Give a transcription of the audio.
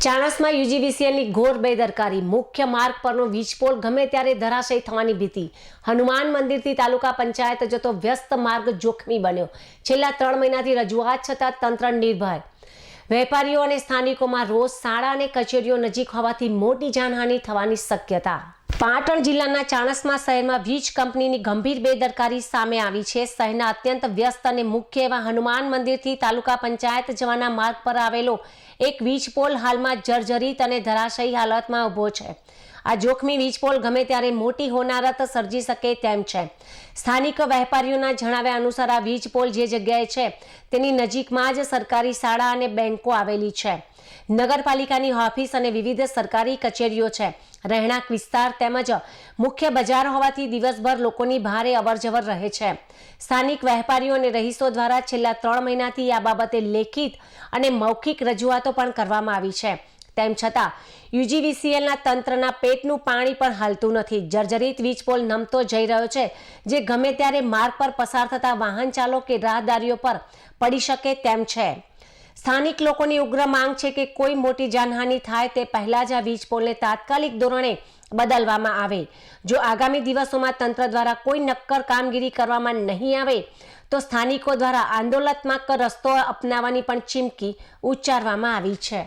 ચાણસ્મા યુજીવીસીએલની ઘોર બેદરકારી, મુખ્ય માર્ગ પરનો વીજપોલ ગમે ત્યારે ધરાશયી થવાની ભીતિ, હનુમાન મંદિરથી તાલુકા પંચાયત જતો વ્યસ્ત માર્ગ જોખમી બન્યો. છેલ્લા 3 મહિનાથી રજૂઆત છતાં તંત્ર નિર્ભય. વેપારીઓ અને સ્થાનિકોમાં રોષ. શાળા અને કચેરીઓ નજીક હોવાથી મોટી જાનહાનિ થવાની શક્યતા. પાટણ જિલ્લાના ચાણસ્મા શહેરમાં વીજ કંપનીની ગંભીર બેદરકારી સામે આવી છે. શહેરના અત્યંત વ્યસ્ત અને મુખ્ય એવા હનુમાન મંદિરથી તાલુકા પંચાયત જવાના માર્ગ પર આવેલો એક વીજપોલ હાલમાં જર્જરિત અને ધરાશયી હાલતમાં ઊભો છે. આ જોખમી વીજપોલ ગમે ત્યારે મોટી હોનારત સર્જી શકે તેમ છે. સ્થાનિક વેપારીઓના જણાવ્યા અનુસાર આ વીજપોલ જે જગ્યાએ છે તેની નજીકમાં જ સરકારી શાળા અને બેંકો આવેલી છે. નગરપાલિકાની ઓફિસ અને વિવિધ સરકારી કચેરીઓ છે. રહેણાંક વિસ્તાર તેમજ મુખ્ય બજાર હોવાથી દિવસભર લોકોની ભારે અવરજવર રહે છે. સ્થાનિક વેપારીઓ અને રહીશો દ્વારા છેલ્લા 3 મહિનાથી આ બાબતે લેખિત અને મૌખિક રજૂઆતો પણ કરવામાં આવી છે. તેમ છતાં યુજીવીસીએલના તંત્રના પેટનું પાણી પણ હાલતું નથી. જર્જરિત વીજપોલ નમતો જઈ રહ્યો છે, જે ગમે ત્યારે માર્ગ પર પસાર થતા વાહન ચાલકો કે રાહદારીઓ પર પડી શકે તેમ છે. સ્થાનિક લોકોની ઉગ્ર માંગ છે કે કોઈ મોટી જાનહાનિ થાય તે પહેલા જ આ વીજપોલને તાત્કાલિક ધોરણે બદલવામાં આવે. જો આગામી દિવસોમાં તંત્ર દ્વારા કોઈ નક્કર કામગીરી કરવામાં નહીં આવે તો સ્થાનિકો દ્વારા આંદોલનાત્મક રસ્તો અપનાવવાની પણ ચીમકી ઉચ્ચારવામાં આવી છે.